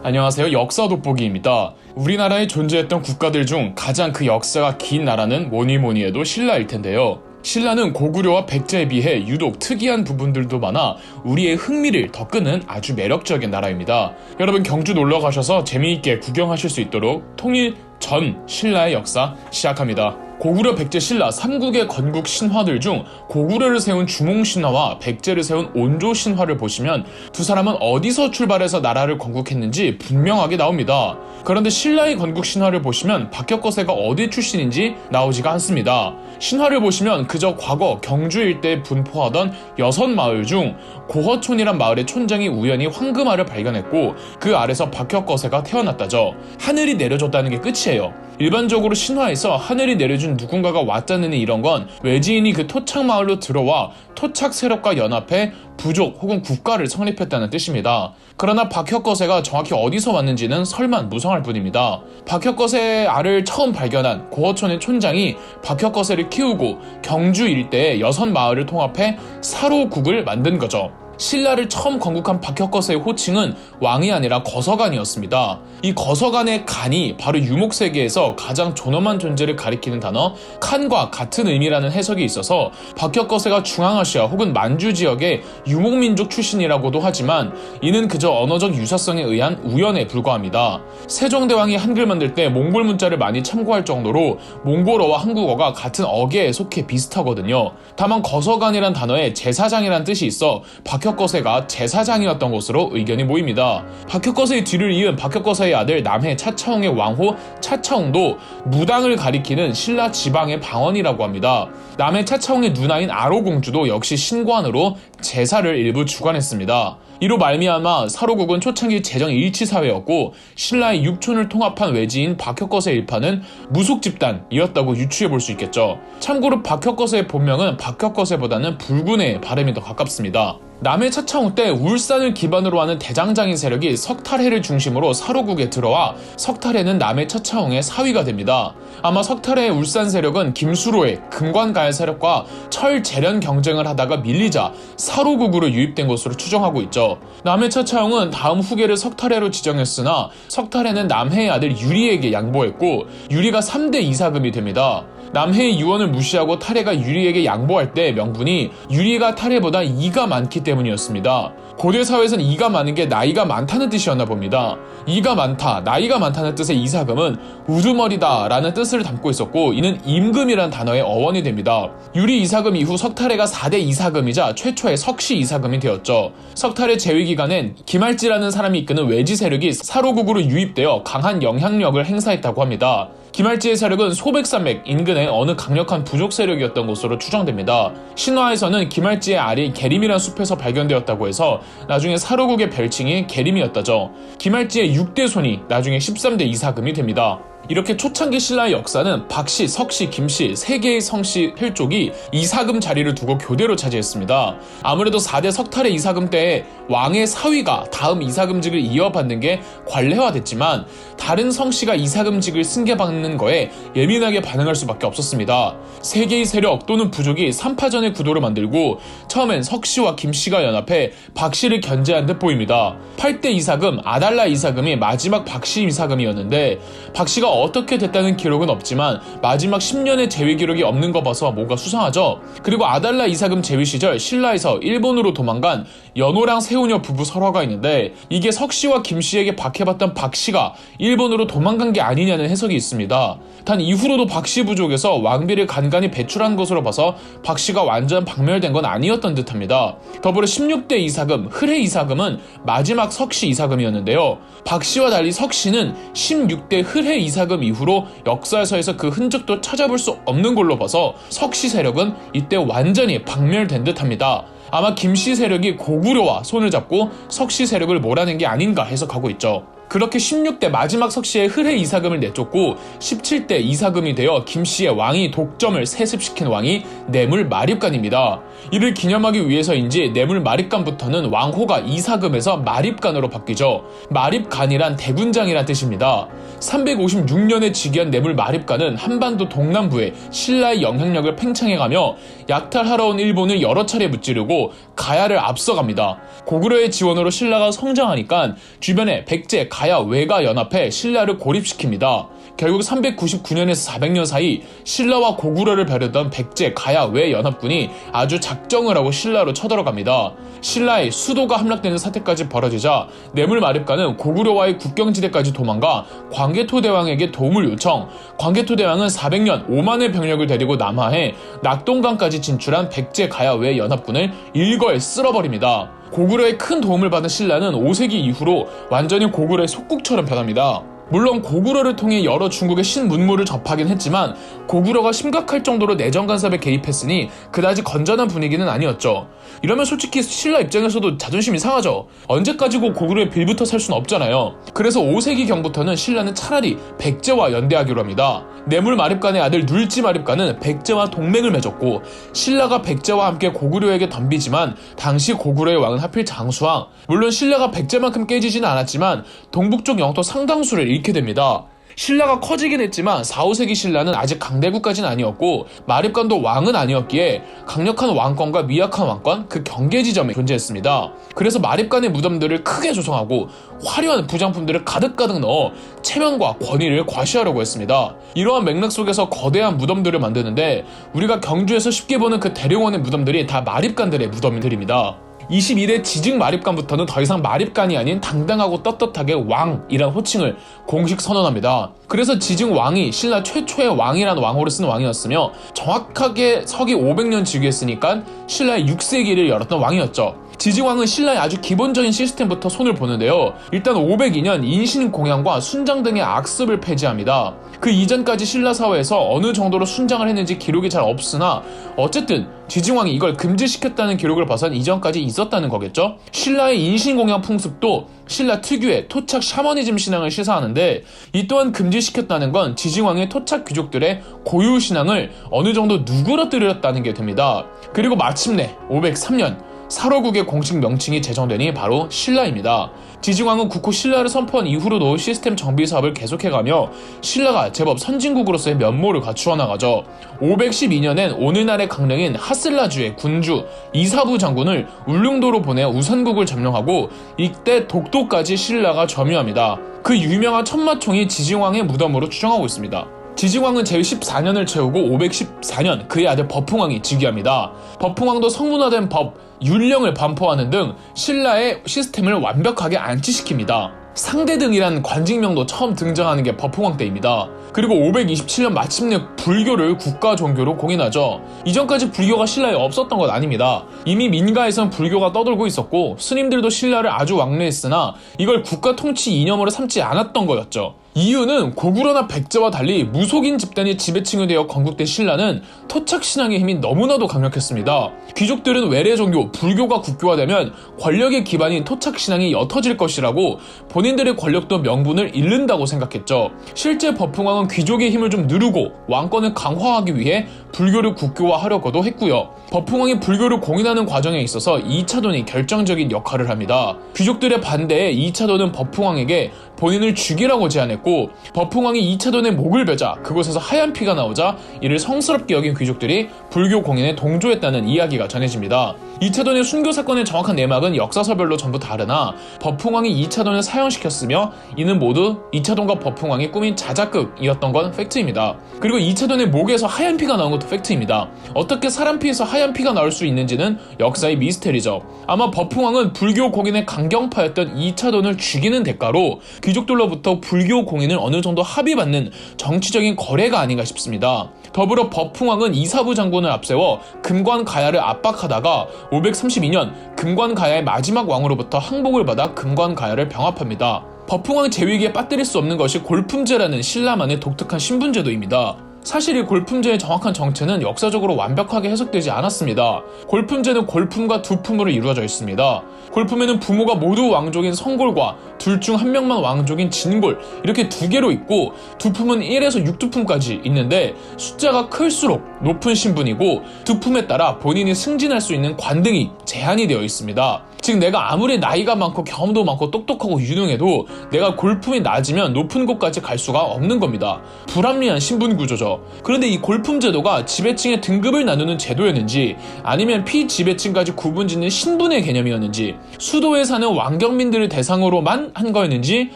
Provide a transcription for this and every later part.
안녕하세요. 역사 돋보기입니다. 우리나라에 존재했던 국가들 중 가장 그 역사가 긴 나라는 뭐니 해도 신라일 텐데요. 신라는 고구려와 백제에 비해 유독 특이한 부분들도 많아 우리의 흥미를 더 끄는 아주 매력적인 나라입니다. 여러분 경주 놀러 가셔서 재미있게 구경하실 수 있도록 통일 전 신라의 역사 시작합니다. 고구려, 백제, 신라 3국의 건국 신화들 중 고구려를 세운 주몽신화와 백제를 세운 온조신화를 보시면 두 사람은 어디서 출발해서 나라를 건국했는지 분명하게 나옵니다. 그런데 신라의 건국 신화를 보시면 박혁거세가 어디 출신인지 나오지가 않습니다. 신화를 보시면 그저 과거 경주 일대에 분포하던 6마을 중 고허촌이란 마을의 촌장이 우연히 황금알을 발견했고 그 알에서 박혁거세가 태어났다죠. 하늘이 내려줬다는 게 끝이에요. 일반적으로 신화에서 하늘이 내려준 누군가가 왔다느니 이런 건 외지인이 그 토착마을로 들어와 토착 세력과 연합해 부족 혹은 국가를 성립했다는 뜻입니다. 그러나 박혁거세가 정확히 어디서 왔는지는 설만무성할 뿐입니다. 박혁거세의 알을 처음 발견한 고허촌의 촌장이 박혁거세를 키우고 경주 일대의 6마을을 통합해 사로국을 만든 거죠. 신라를 처음 건국한 박혁거세의 호칭은 왕이 아니라 거서관이었습니다. 이 거서관의 간이 바로 유목세계에서 가장 존엄한 존재를 가리키는 단어 칸과 같은 의미라는 해석이 있어서 박혁거세가 중앙아시아 혹은 만주 지역의 유목민족 출신이라고도 하지만 이는 그저 언어적 유사성에 의한 우연에 불과합니다. 세종대왕이 한글 만들 때 몽골 문자를 많이 참고할 정도로 몽골어와 한국어가 같은 어계에 속해 비슷하거든요. 다만 거서관이란 단어에 제사장이란 뜻이 있어 박혁거세가 제사장이었던 것으로 의견이 모입니다. 박혁거세의 뒤를 이은 박혁거세의 아들 남해 차차홍의 왕후 차차홍도 무당을 가리키는 신라 지방의 방언이라고 합니다. 남해 차차홍의 누나인 아로공주도 역시 신관으로 제사를 일부 주관했습니다. 이로 말미암아 사로국은 초창기 재정 일치사회였고 신라의 6촌을 통합한 외지인 박혁거세 일파는 무속집단이었다고 유추해볼 수 있겠죠. 참고로 박혁거세의 본명은 박혁거세보다는 붉은의 발음이 더 가깝습니다. 남해 차차홍 때 울산을 기반으로 하는 대장장인 세력이 석탈해를 중심으로 사로국에 들어와 석탈해는 남해 차차홍의 사위가 됩니다. 아마 석탈해의 울산 세력은 김수로의 금관가야 세력과 철 재련 경쟁을 하다가 밀리자 사로국으로 유입된 것으로 추정하고 있죠. 남해 차차홍은 다음 후계를 석탈해로 지정했으나 석탈해는 남해의 아들 유리에게 양보했고 유리가 3대 이사금이 됩니다. 남해의 유언을 무시하고 탈해가 유리에게 양보할 때 명분이 유리가 탈해보다 이가 많기 때문이었습니다. 고대 사회에서는 이가 많은 게 나이가 많다는 뜻이었나 봅니다. 이가 많다, 나이가 많다는 뜻의 이사금은 우두머리다 라는 뜻을 담고 있었고 이는 임금이란 단어의 어원이 됩니다. 유리 이사금 이후 석탈해가 4대 이사금이자 최초의 석시 이사금이 되었죠. 석탈해 재위 기간엔 김할지라는 사람이 이끄는 외지 세력이 사로국으로 유입되어 강한 영향력을 행사했다고 합니다. 김할지의 세력은 소백산맥 인근의 어느 강력한 부족 세력이었던 것으로 추정됩니다. 신화에서는 김할지의 알이 계림이란 숲에서 발견되었다고 해서 나중에 사로국의 별칭이 계림이었다죠. 김할지의 6대 손이 나중에 13대 이사금이 됩니다. 이렇게 초창기 신라의 역사는 박씨, 석씨, 김씨 3개의 성씨 혈족이 이사금 자리를 두고 교대로 차지했습니다. 아무래도 4대 석탈의 이사금 때에 왕의 사위가 다음 이사금직을 이어받는 게 관례화됐지만 다른 성씨가 이사금직을 승계받는 거에 예민하게 반응할 수밖에 없었습니다. 3개의 세력 또는 부족이 3파전의 구도를 만들고 처음엔 석씨와 김씨가 연합해 박씨를 견제한 듯 보입니다. 8대 이사금 아달라 이사금이 마지막 박씨 이사금이었는데 박씨가 어떻게 됐다는 기록은 없지만 마지막 10년의 재위 기록이 없는 거 봐서 뭔가 수상하죠. 그리고 아달라 이사금 재위 시절 신라에서 일본으로 도망간 연호랑 세우녀 부부 설화가 있는데 이게 석씨와 김씨에게 박해받던 박씨가 일본으로 도망간 게 아니냐는 해석이 있습니다. 단 이후로도 박씨 부족에서 왕비를 간간히 배출한 것으로 봐서 박씨가 완전 박멸된 건 아니었던 듯합니다. 더불어 16대 이사금 흐레 이사금은 마지막 석씨 이사금이었는데요. 박씨와 달리 석씨는 16대 흐레 이사금 이후로 역사서에서 그 흔적도 찾아볼 수 없는 걸로 봐서 석씨 세력은 이때 완전히 박멸된 듯합니다. 아마 김씨 세력이 고구려와 손을 잡고 석씨 세력을 몰아낸 게 아닌가 해석하고 있죠. 그렇게 16대 마지막 석씨의 흐레 이사금을 내쫓고 17대 이사금이 되어 김씨의 왕위 독점을 세습시킨 왕이 뇌물 마립간입니다. 이를 기념하기 위해서인지 뇌물 마립간부터는 왕호가 이사금에서 마립간으로 바뀌죠. 마립간이란 대군장이란 뜻입니다. 356년에 즉위한 뇌물 마립간은 한반도 동남부에 신라의 영향력을 팽창해가며 약탈하러 온 일본을 여러 차례 무찌르고 가야를 앞서갑니다. 고구려의 지원으로 신라가 성장하니까 주변에 백제, 가야 외가 연합해 신라를 고립시킵니다. 결국 399년에서 400년 사이 신라와 고구려를 벼르던 백제 가야 외 연합군이 아주 작정을 하고 신라로 쳐들어갑니다. 신라의 수도가 함락되는 사태까지 벌어지자 뇌물마립가는 고구려와의 국경지대까지 도망가 광개토대왕에게 도움을 요청. 광개토대왕은 400년 5만의 병력을 데리고 남하해 낙동강까지 진출한 백제 가야 외 연합군을 일거에 쓸어버립니다. 고구려의 큰 도움을 받은 신라는 5세기 이후로 완전히 고구려의 속국처럼 변합니다. 물론 고구려를 통해 여러 중국의 신문물을 접하긴 했지만 고구려가 심각할 정도로 내정 간섭에 개입했으니 그다지 건전한 분위기는 아니었죠. 이러면 솔직히 신라 입장에서도 자존심이 상하죠. 언제까지고 고구려에 빌붙어 살 수는 없잖아요. 그래서 5세기경부터는 신라는 차라리 백제와 연대하기로 합니다. 뇌물마립간의 아들 눌지마립간은 백제와 동맹을 맺었고 신라가 백제와 함께 고구려에게 덤비지만 당시 고구려의 왕은 하필 장수왕. 물론 신라가 백제만큼 깨지지는 않았지만 동북쪽 영토 상당수를 잃게 됩니다. 신라가 커지긴 했지만 4, 5세기 신라는 아직 강대국까지는 아니었고 마립간도 왕은 아니었기에 강력한 왕권과 미약한 왕권, 그 경계 지점에 존재했습니다. 그래서 마립간의 무덤들을 크게 조성하고 화려한 부장품들을 가득가득 넣어 체면과 권위를 과시하려고 했습니다. 이러한 맥락 속에서 거대한 무덤들을 만드는데 우리가 경주에서 쉽게 보는 그 대릉원의 무덤들이 다 마립간들의 무덤들입니다. 22대 지직 마립간부터는 더 이상 마립간이 아닌 당당하고 떳떳하게 왕이란 호칭을 공식 선언합니다. 그래서 지직 왕이 신라 최초의 왕이란 왕호를 쓴 왕이었으며 정확하게 서기 500년 즉위했으니까 신라의 6세기를 열었던 왕이었죠. 지직왕은 신라의 아주 기본적인 시스템부터 손을 보는데요. 일단 502년 인신공양과 순장 등의 악습을 폐지합니다. 그 이전까지 신라 사회에서 어느 정도로 순장을 했는지 기록이 잘 없으나 어쨌든 지직왕이 이걸 금지시켰다는 기록을 봐선 이전까지 있었다는 거겠죠. 신라의 인신공양 풍습도 신라 특유의 토착 샤머니즘 신앙을 시사하는데 이 또한 금지시켰다는 건 지직왕의 토착 귀족들의 고유 신앙을 어느 정도 누그러뜨렸다는 게 됩니다. 그리고 마침내 503년 사로국의 공식 명칭이 제정되니 바로 신라입니다. 지직왕은 국호 신라를 선포한 이후로도 시스템 정비 사업을 계속해가며 신라가 제법 선진국으로서의 면모를 갖추어 나가죠. 512년엔 오늘날의 강릉인 하슬라주의 군주 이사부 장군을 울릉도로 보내 우선국을 점령하고 이때 독도까지 신라가 점유합니다. 그 유명한 천마총이 지직왕의 무덤으로 추정하고 있습니다. 지직왕은 제14년을 채우고 514년 그의 아들 버풍왕이 즉위합니다. 버풍왕도 성문화된 법, 율령을 반포하는 등 신라의 시스템을 완벽하게 안치시킵니다. 상대등이란 관직명도 처음 등장하는 게 버풍왕 때입니다. 그리고 527년 마침내 불교를 국가 종교로 공인하죠. 이전까지 불교가 신라에 없었던 건 아닙니다. 이미 민가에선 불교가 떠돌고 있었고 스님들도 신라를 아주 왕래했으나 이걸 국가 통치 이념으로 삼지 않았던 거였죠. 이유는 고구려나 백제와 달리 무속인 집단의 지배층이 되어 건국된 신라는 토착신앙의 힘이 너무나도 강력했습니다. 귀족들은 외래 종교, 불교가 국교화되면 권력의 기반인 토착신앙이 옅어질 것이라고 본인들의 권력도 명분을 잃는다고 생각했죠. 실제 버풍왕은 귀족의 힘을 좀 누르고 왕권을 강화하기 위해 불교를 국교화하려고도 했고요. 버풍왕이 불교를 공인하는 과정에 있어서 이차돈이 결정적인 역할을 합니다. 귀족들의 반대에 이차돈은 버풍왕에게 본인을 죽이라고 제안했고 버풍왕이 이차돈의 목을 베자 그곳에서 하얀 피가 나오자 이를 성스럽게 여긴 귀족들이 불교 공인에 동조했다는 이야기가 전해집니다. 이차돈의 순교 사건의 정확한 내막은 역사서별로 전부 다르나 버풍왕이 이차돈을 사형시켰으며 이는 모두 이차돈과 버풍왕이 꾸민 자작극이었던 건 팩트입니다. 그리고 이차돈의 목에서 하얀 피가 나온 것도 팩트입니다. 어떻게 사람 피에서 하얀 피가 나올 수 있는지는 역사의 미스테리죠. 아마 버풍왕은 불교 공인의 강경파였던 이차돈을 죽이는 대가로 귀족들로부터 불교 공인을 어느 정도 합의받는 정치적인 거래가 아닌가 싶습니다. 더불어 버풍왕은 이사부 장군을 앞세워 금관가야를 압박하다가 532년 금관가야의 마지막 왕으로부터 항복을 받아 금관가야를 병합합니다. 버풍왕 제위기에 빠뜨릴 수 없는 것이 골품제라는 신라만의 독특한 신분제도입니다. 사실 이 골품제의 정확한 정체는 역사적으로 완벽하게 해석되지 않았습니다. 골품제는 골품과 두품으로 이루어져 있습니다. 골품에는 부모가 모두 왕족인 성골과 둘 중 한 명만 왕족인 진골 이렇게 두 개로 있고 두품은 1에서 6두품까지 있는데 숫자가 클수록 높은 신분이고 두품에 따라 본인이 승진할 수 있는 관등이 제한이 되어 있습니다. 즉 내가 아무리 나이가 많고 경험도 많고 똑똑하고 유능해도 내가 골품이 낮으면 높은 곳까지 갈 수가 없는 겁니다. 불합리한 신분 구조죠. 그런데 이 골품 제도가 지배층의 등급을 나누는 제도였는지 아니면 피지배층까지 구분짓는 신분의 개념이었는지 수도에 사는 왕경민들을 대상으로만 한 거였는지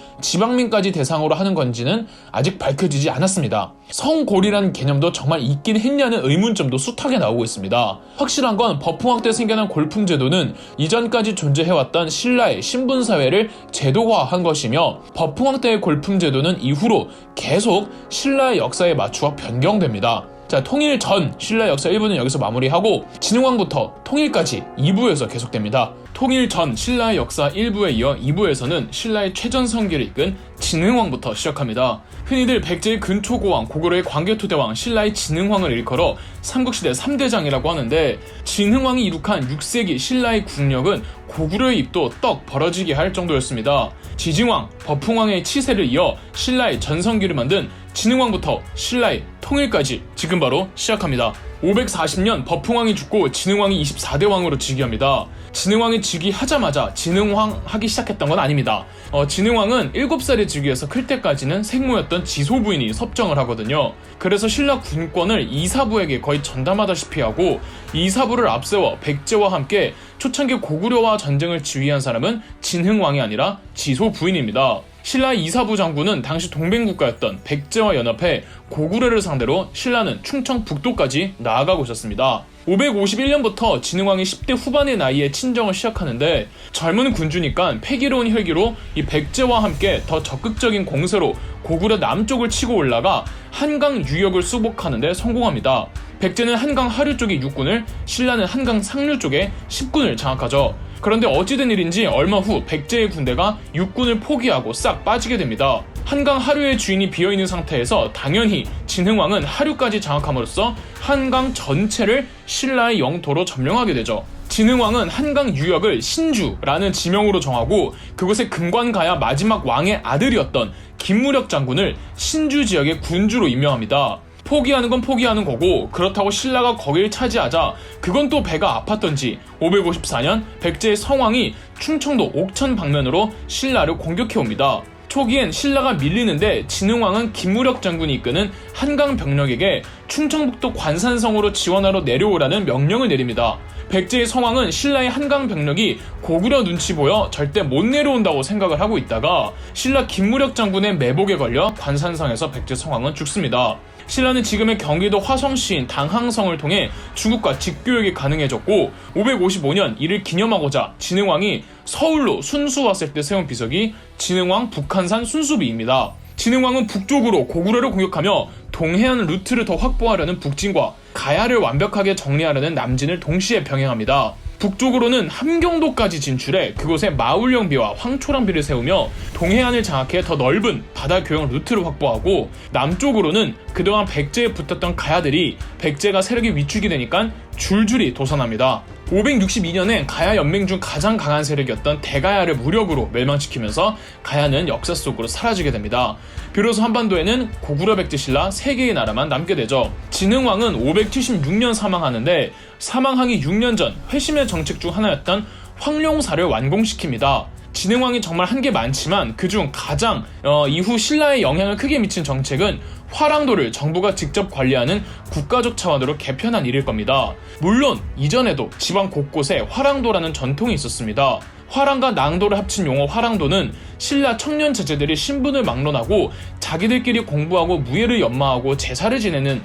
지방민까지 대상으로 하는 건지는 아직 밝혀지지 않았습니다. 성골이라는 개념도 정말 있긴 했냐는 의문점도 숱하게 나오고 있습니다. 확실한 건 버풍왕 때 생겨난 골품 제도는 이전까지 존재해왔던 신라의 신분사회를 제도화한 것이며 버풍왕 때의 골품 제도는 이후로 계속 신라의 역사에 맞추어 변경됩니다. 자, 통일 전 신라 역사 1부는 여기서 마무리하고 진흥왕부터 통일까지 2부에서 계속됩니다. 통일 전 신라의 역사 1부에 이어 2부에서는 신라의 최전성기를 이끈 진흥왕부터 시작합니다. 흔히들 백제의 근초고왕, 고구려의 광개토대왕, 신라의 진흥왕을 일컬어 삼국시대 3대장이라고 하는데 진흥왕이 이룩한 6세기 신라의 국력은 고구려의 입도 떡 벌어지게 할 정도였습니다. 지징왕, 버풍왕의 치세를 이어 신라의 전성기를 만든 진흥왕부터 신라의 통일까지 지금 바로 시작합니다. 540년 버풍왕이 죽고 진흥왕이 24대 왕으로 즉위합니다. 진흥왕이 즉위하자마자 진흥왕 하기 시작했던 건 아닙니다. 진흥왕은 7살에 즉위해서 클 때까지는 생모였던 지소 부인이 섭정을 하거든요. 그래서 신라 군권을 이사부에게 거의 전담하다시피 하고 이사부를 앞세워 백제와 함께 초창기 고구려와 전쟁을 지휘한 사람은 진흥왕이 아니라 지소 부인입니다. 신라의 이사부 장군은 당시 동맹국가였던 백제와 연합해 고구려를 상대로 신라는 충청 북도까지 나아가고 있었습니다. 551년부터 진흥왕이 10대 후반의 나이에 친정을 시작하는데 젊은 군주니까 패기로운 혈기로 이 백제와 함께 더 적극적인 공세로 고구려 남쪽을 치고 올라가 한강 유역을 수복하는 데 성공합니다. 백제는 한강 하류 쪽의 육군을, 신라는 한강 상류 쪽에 10군을 장악하죠. 그런데 어찌된 일인지 얼마 후 백제의 군대가 육군을 포기하고 싹 빠지게 됩니다. 한강 하류의 주인이 비어있는 상태에서 당연히 진흥왕은 하류까지 장악함으로써 한강 전체를 신라의 영토로 점령하게 되죠. 진흥왕은 한강 유역을 신주라는 지명으로 정하고 그곳에 금관가야 마지막 왕의 아들이었던 김무력 장군을 신주 지역의 군주로 임명합니다. 포기하는 건 포기하는 거고 그렇다고 신라가 거기를 차지하자 그건 또 배가 아팠던지 554년 백제의 성왕이 충청도 옥천 방면으로 신라를 공격해옵니다. 초기엔 신라가 밀리는데 진흥왕은 김무력 장군이 이끄는 한강 병력에게 충청북도 관산성으로 지원하러 내려오라는 명령을 내립니다. 백제의 성왕은 신라의 한강 병력이 고구려 눈치 보여 절대 못 내려온다고 생각을 하고 있다가 신라 김무력 장군의 매복에 걸려 관산성에서 백제 성왕은 죽습니다. 신라는 지금의 경기도 화성시인 당항성을 통해 중국과 직교역이 가능해졌고 555년 이를 기념하고자 진흥왕이 서울로 순수 왔을 때 세운 비석이 진흥왕 북한산 순수비입니다. 진흥왕은 북쪽으로 고구려를 공격하며 동해안 루트를 더 확보하려는 북진과 가야를 완벽하게 정리하려는 남진을 동시에 병행합니다. 북쪽으로는 함경도까지 진출해 그곳에 마울령비와 황초랑비를 세우며 동해안을 장악해 더 넓은 바다 교역 루트를 확보하고 남쪽으로는 그동안 백제에 붙었던 가야들이 백제가 세력이 위축이 되니까 줄줄이 도산합니다. 562년에 가야 연맹 중 가장 강한 세력이었던 대가야를 무력으로 멸망시키면서 가야는 역사 속으로 사라지게 됩니다. 비로소 한반도에는 고구려 백제 신라 3개의 나라만 남게 되죠. 진흥왕은 576년 사망하는데 사망하기 6년 전 회심의 정책 중 하나였던 황룡사를 완공시킵니다. 진흥왕이 정말 한 게 많지만 그중 가장 이후 신라에 영향을 크게 미친 정책은 화랑도를 정부가 직접 관리하는 국가적 차원으로 개편한 일일 겁니다. 물론 이전에도 지방 곳곳에 화랑도라는 전통이 있었습니다. 화랑과 낭도를 합친 용어 화랑도는 신라 청년 제자들이 신분을 막론하고 자기들끼리 공부하고 무예를 연마하고 제사를 지내는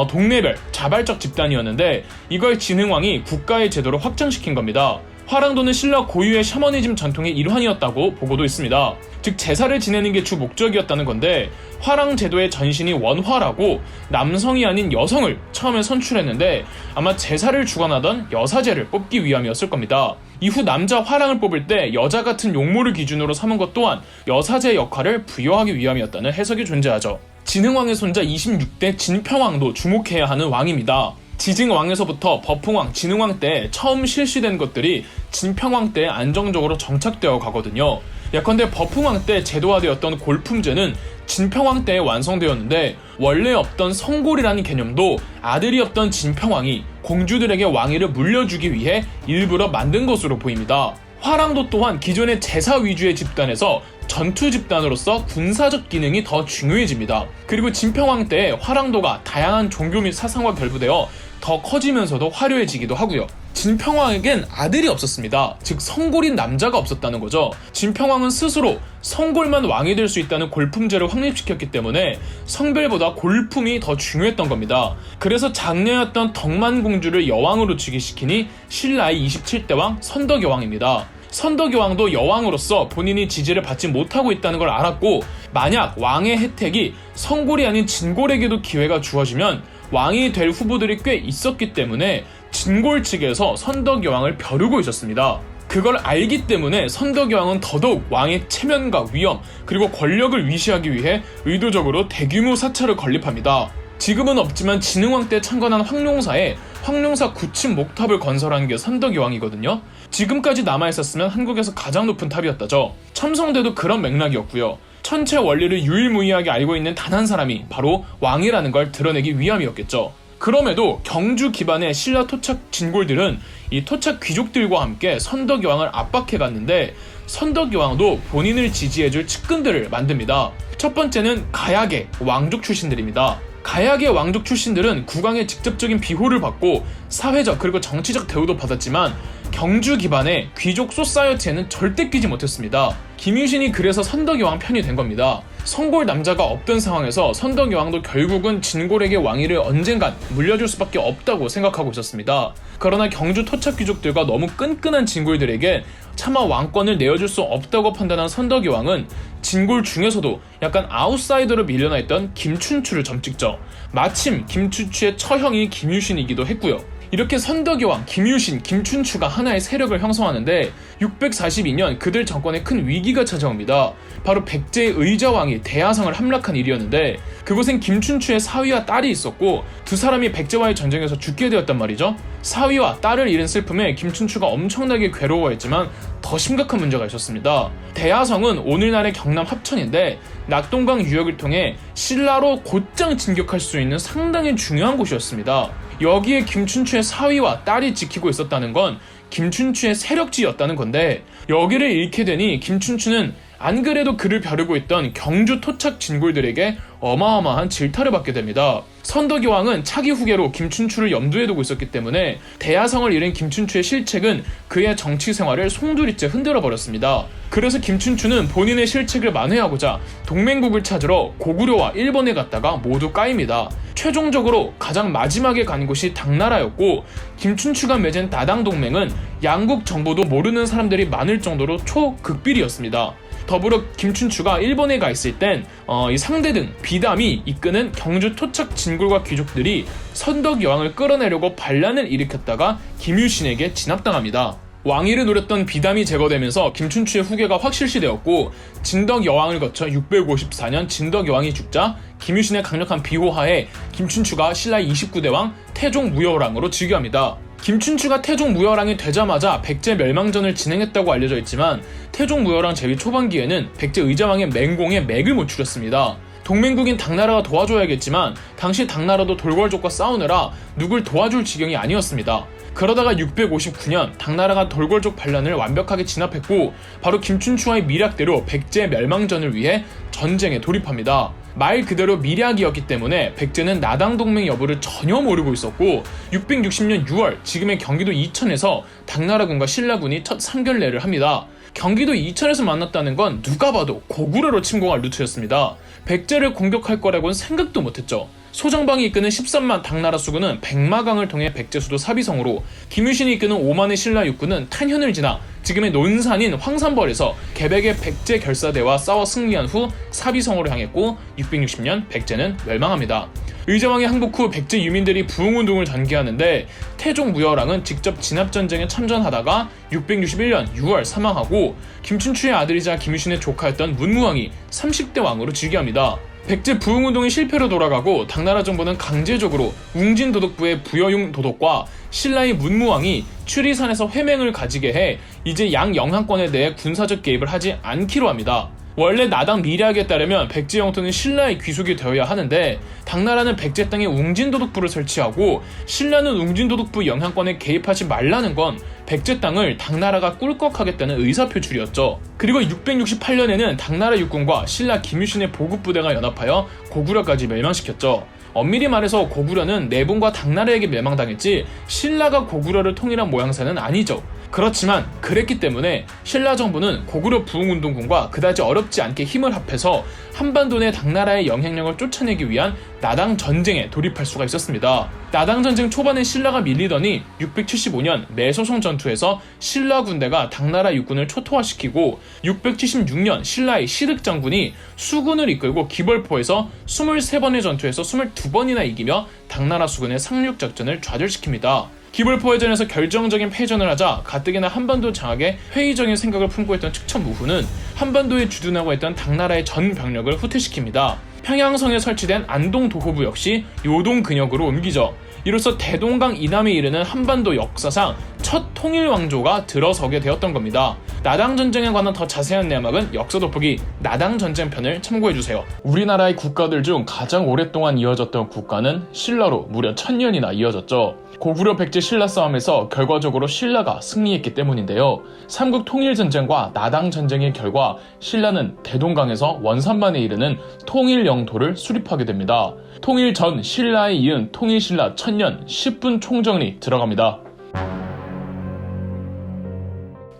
동네별 자발적 집단이었는데 이걸 진흥왕이 국가의 제도로 확장시킨 겁니다. 화랑도는 신라 고유의 샤머니즘 전통의 일환이었다고 보고도 있습니다. 즉 제사를 지내는 게 주 목적이었다는 건데 화랑 제도의 전신이 원화라고 남성이 아닌 여성을 처음에 선출했는데 아마 제사를 주관하던 여사제를 뽑기 위함이었을 겁니다. 이후 남자 화랑을 뽑을 때 여자 같은 용모를 기준으로 삼은 것 또한 여사제 역할을 부여하기 위함이었다는 해석이 존재하죠. 진흥왕의 손자 26대 진평왕도 주목해야 하는 왕입니다. 지징왕에서부터 버풍왕, 진흥왕 때 처음 실시된 것들이 진평왕 때 안정적으로 정착되어 가거든요. 예컨대 버풍왕 때 제도화되었던 골품제는 진평왕 때에 완성되었는데 원래 없던 성골이라는 개념도 아들이 없던 진평왕이 공주들에게 왕위를 물려주기 위해 일부러 만든 것으로 보입니다. 화랑도 또한 기존의 제사 위주의 집단에서 전투 집단으로서 군사적 기능이 더 중요해집니다. 그리고 진평왕 때 화랑도가 다양한 종교 및 사상과 결부되어 더 커지면서도 화려해지기도 하고요. 진평왕에겐 아들이 없었습니다. 즉 성골인 남자가 없었다는 거죠. 진평왕은 스스로 성골만 왕이 될 수 있다는 골품제를 확립시켰기 때문에 성별보다 골품이 더 중요했던 겁니다. 그래서 장녀였던 덕만공주를 여왕으로 즉위시키니 신라의 27대 왕 선덕여왕입니다. 선덕여왕도 여왕으로서 본인이 지지를 받지 못하고 있다는 걸 알았고, 만약 왕의 혜택이 성골이 아닌 진골에게도 기회가 주어지면 왕이 될 후보들이 꽤 있었기 때문에 진골 측에서 선덕여왕을 벼르고 있었습니다. 그걸 알기 때문에 선덕여왕은 더더욱 왕의 체면과 위엄 그리고 권력을 위시하기 위해 의도적으로 대규모 사찰을 건립합니다. 지금은 없지만 진흥왕 때 창건한 황룡사에 황룡사 9층 목탑을 건설한 게 선덕여왕이거든요. 지금까지 남아있었으면 한국에서 가장 높은 탑이었다죠. 첨성대도 그런 맥락이었고요. 천체 원리를 유일무이하게 알고 있는 단 한 사람이 바로 왕이라는 걸 드러내기 위함이었겠죠. 그럼에도 경주 기반의 신라 토착 진골들은 이 토착 귀족들과 함께 선덕여왕을 압박해갔는데, 선덕여왕도 본인을 지지해줄 측근들을 만듭니다. 첫 번째는 가야계 왕족 출신들입니다. 가야계 왕족 출신들은 국왕의 직접적인 비호를 받고 사회적 그리고 정치적 대우도 받았지만 경주 기반의 귀족 소사이어티에는 절대 끼지 못했습니다. 김유신이 그래서 선덕여왕 편이 된 겁니다. 성골 남자가 없던 상황에서 선덕여왕도 결국은 진골에게 왕위를 언젠간 물려줄 수밖에 없다고 생각하고 있었습니다. 그러나 경주 토착 귀족들과 너무 끈끈한 진골들에게 차마 왕권을 내어줄 수 없다고 판단한 선덕여왕은 진골 중에서도 약간 아웃사이더로 밀려나 있던 김춘추를 점찍죠. 마침 김춘추의 처형이 김유신이기도 했고요. 이렇게 선덕여왕, 김유신, 김춘추가 하나의 세력을 형성하는데 642년 그들 정권에 큰 위기가 찾아옵니다. 바로 백제의 의자왕이 대하성을 함락한 일이었는데, 그곳엔 김춘추의 사위와 딸이 있었고 두 사람이 백제와의 전쟁에서 죽게 되었단 말이죠. 사위와 딸을 잃은 슬픔에 김춘추가 엄청나게 괴로워했지만 더 심각한 문제가 있었습니다. 대하성은 오늘날의 경남 합천인데 낙동강 유역을 통해 신라로 곧장 진격할 수 있는 상당히 중요한 곳이었습니다. 여기에 김춘추의 사위와 딸이 지키고 있었다는 건 김춘추의 세력지였다는 건데, 여기를 잃게 되니 김춘추는 안 그래도 그를 벼르고 있던 경주 토착 진골들에게 어마어마한 질타를 받게 됩니다. 선덕여왕은 차기 후계로 김춘추를 염두에 두고 있었기 때문에 대하성을 잃은 김춘추의 실책은 그의 정치 생활을 송두리째 흔들어 버렸습니다. 그래서 김춘추는 본인의 실책을 만회하고자 동맹국을 찾으러 고구려와 일본에 갔다가 모두 까입니다. 최종적으로 가장 마지막에 간 곳이 당나라였고, 김춘추가 맺은 나당 동맹은 양국 정보도 모르는 사람들이 많을 정도로 초극비리였습니다. 더불어 김춘추가 일본에 가 있을 땐 이 상대등 비담이 이끄는 경주 토착 진골과 귀족들이 선덕여왕을 끌어내려고 반란을 일으켰다가 김유신에게 진압당합니다. 왕위를 노렸던 비담이 제거되면서 김춘추의 후계가 확실시되었고, 진덕여왕을 거쳐 654년 진덕여왕이 죽자 김유신의 강력한 비호하에 김춘추가 신라의 29대 왕 태종무여왕으로 즉위합니다. 김춘추가 태종무여왕이 되자마자 백제 멸망전을 진행했다고 알려져 있지만 태종무여왕 재위 초반기에는 백제 의자왕의 맹공에 맥을 못 추렸습니다. 동맹국인 당나라가 도와줘야겠지만 당시 당나라도 돌궐족과 싸우느라 누굴 도와줄 지경이 아니었습니다. 그러다가 659년 당나라가 돌궐족 반란을 완벽하게 진압했고, 바로 김춘추와의 밀약대로 백제 멸망전을 위해 전쟁에 돌입합니다. 말 그대로 밀약이었기 때문에 백제는 나당 동맹 여부를 전혀 모르고 있었고, 660년 6월 지금의 경기도 이천에서 당나라군과 신라군이 첫 상견례를 합니다. 경기도 이천에서 만났다는 건 누가 봐도 고구려로 침공할 루트였습니다. 백제를 공격할 거라고는 생각도 못했죠. 소정방이 이끄는 13만 당나라 수군은 백마강을 통해 백제 수도 사비성으로, 김유신이 이끄는 5만의 신라 육군은 탄현을 지나 지금의 논산인 황산벌에서 개백의 백제 결사대와 싸워 승리한 후 사비성으로 향했고, 660년 백제는 멸망합니다. 의자왕의 항복 후 백제 유민들이 부흥운동을 전개하는데 태종무여왕은 직접 진압전쟁에 참전하다가 661년 6월 사망하고, 김춘추의 아들이자 김유신의 조카였던 문무왕이 30대 왕으로 즉위합니다. 백제 부흥운동이 실패로 돌아가고 당나라 정부는 강제적으로 웅진도독부의 부여용 도독과 신라의 문무왕이 추리산에서 회맹을 가지게 해 이제 양영한권에 대해 군사적 개입을 하지 않기로 합니다. 원래 나당 미략에 따르면 백제 영토는 신라의 귀속이 되어야 하는데 당나라는 백제 땅에 웅진도독부를 설치하고 신라는 웅진도독부 영향권에 개입하지 말라는 건 백제 땅을 당나라가 꿀꺽하겠다는 의사표출이었죠. 그리고 668년에는 당나라 육군과 신라 김유신의 보급부대가 연합하여 고구려까지 멸망시켰죠. 엄밀히 말해서 고구려는 내분과 당나라에게 멸망당했지 신라가 고구려를 통일한 모양새는 아니죠. 그렇지만 그랬기 때문에 신라 정부는 고구려 부흥운동군과 그다지 어렵지 않게 힘을 합해서 한반도 내 당나라의 영향력을 쫓아내기 위한 나당 전쟁에 돌입할 수가 있었습니다. 나당 전쟁 초반에 신라가 밀리더니 675년 매소송 전투에서 신라 군대가 당나라 육군을 초토화시키고 676년 신라의 시륵 장군이 수군을 이끌고 기벌포에서 23번의 전투에서 22번이나 이기며 당나라 수군의 상륙작전을 좌절시킵니다. 기벌포해전에서 결정적인 패전을 하자 가뜩이나 한반도 장악에 회의적인 생각을 품고 있던 측천무후는 한반도에 주둔하고 있던 당나라의 전 병력을 후퇴시킵니다. 평양성에 설치된 안동도호부 역시 요동근역으로 옮기죠. 이로써 대동강 이남에 이르는 한반도 역사상 첫 통일왕조가 들어서게 되었던 겁니다. 나당전쟁에 관한 더 자세한 내막은 역사 돋보기 나당전쟁편을 참고해주세요. 우리나라의 국가들 중 가장 오랫동안 이어졌던 국가는 신라로 무려 1000년이나 이어졌죠. 고구려 백제 신라 싸움에서 결과적으로 신라가 승리했기 때문인데요. 삼국 통일전쟁과 나당전쟁의 결과 신라는 대동강에서 원산만에 이르는 통일 영토를 수립하게 됩니다. 통일 전 신라에 이은 통일신라 1000년 10분 총정리 들어갑니다.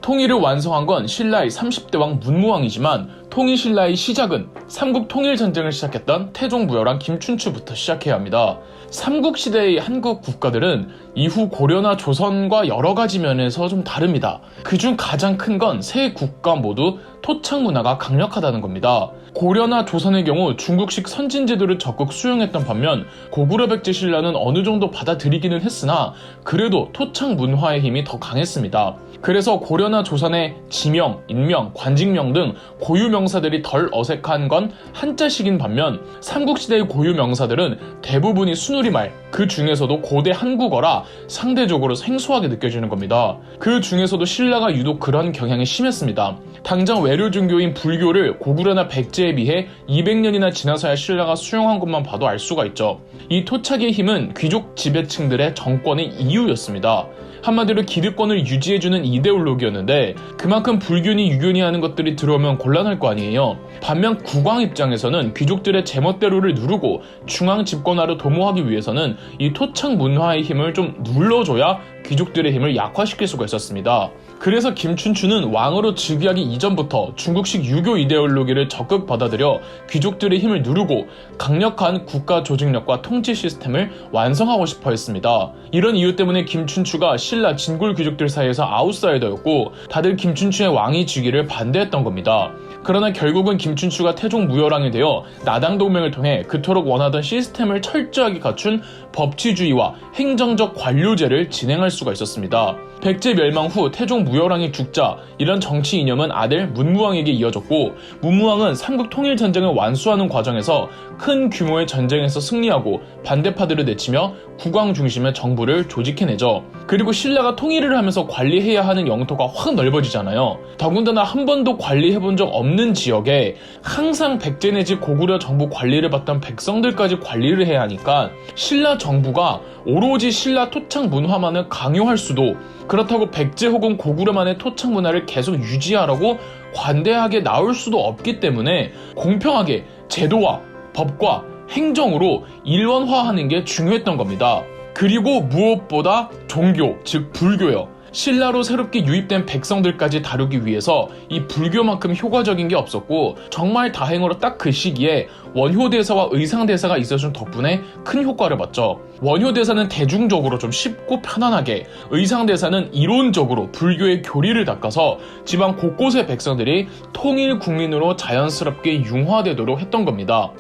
통일을 완성한 건 신라의 30대 왕 문무왕이지만 통일신라의 시작은 삼국 통일전쟁을 시작했던 태종무열왕 김춘추부터 시작해야 합니다. 삼국시대의 한국 국가들은 이후 고려나 조선과 여러가지 면에서 좀 다릅니다. 그중 가장 큰 건 세 국가 모두 토착 문화가 강력하다는 겁니다. 고려나 조선의 경우 중국식 선진제도를 적극 수용했던 반면 고구려 백제 신라는 어느 정도 받아들이기는 했으나 그래도 토착 문화의 힘이 더 강했습니다. 그래서 고려나 조선의 지명, 인명, 관직명 등 고유 명사들이 덜 어색한 건 한자식인 반면 삼국시대의 고유 명사들은 대부분이 순우리말, 그 중에서도 고대 한국어라 상대적으로 생소하게 느껴지는 겁니다. 그 중에서도 신라가 유독 그런 경향이 심했습니다. 당장 외려 종교인 불교를 고구려나 백제에 비해 200년이나 지나서야 신라가 수용한 것만 봐도 알 수가 있죠. 이 토착의 힘은 귀족 지배층들의 정권의 이유였습니다. 한마디로 기득권을 유지해주는 이데올로기였는데 그만큼 불균이 유교니 하는 것들이 들어오면 곤란할 거 아니에요. 반면 국왕 입장에서는 귀족들의 제멋대로를 누르고 중앙 집권화를 도모하기 위해서는 이 토착 문화의 힘을 좀 눌러줘야 귀족들의 힘을 약화시킬 수가 있었습니다. 그래서 김춘추는 왕으로 즉위하기 이전부터 중국식 유교 이데올로기를 적극 받아들여 귀족들의 힘을 누르고 강력한 국가 조직력과 통치 시스템을 완성하고 싶어 했습니다. 이런 이유 때문에 김춘추가 신라 진골 귀족들 사이에서 아웃사이더였고 다들 김춘추의 왕위 즉위를 반대했던 겁니다. 그러나 결국은 김춘추가 태종 무열왕이 되어 나당 동맹을 통해 그토록 원하던 시스템을 철저하게 갖춘 법치주의와 행정적 관료제를 진행할 수가 있었습니다. 백제 멸망 후 태종 무열왕이 죽자 이런 정치 이념은 아들 문무왕에게 이어졌고 문무왕은 삼국 통일 전쟁을 완수하는 과정에서 큰 규모의 전쟁에서 승리하고 반대파들을 내치며 국왕 중심의 정부를 조직해내죠. 그리고 신라가 통일을 하면서 관리해야 하는 영토가 확 넓어지잖아요. 더군다나 한 번도 관리해본 적 없는 지역에 항상 백제 내지 고구려 정부 관리를 받던 백성들까지 관리를 해야 하니까 신라 정부가 오로지 신라 토착 문화만을 강요할 수도 그렇다고 백제 혹은 고구려만의 토착 문화를 계속 유지하라고 관대하게 나올 수도 없기 때문에 공평하게 제도와 법과 행정으로 일원화하는 게 중요했던 겁니다. 그리고 무엇보다 종교, 즉 불교요. 신라로 새롭게 유입된 백성들까지 다루기 위해서 이 불교만큼 효과적인 게 없었고 정말 다행으로 딱 그 시기에 원효대사와 의상대사가 있어준 덕분에 큰 효과를 봤죠. 원효대사는 대중적으로 좀 쉽고 편안하게, 의상대사는 이론적으로 불교의 교리를 닦아서 지방 곳곳의 백성들이 통일 국민으로 자연스럽게 융화되도록 했던 겁니다.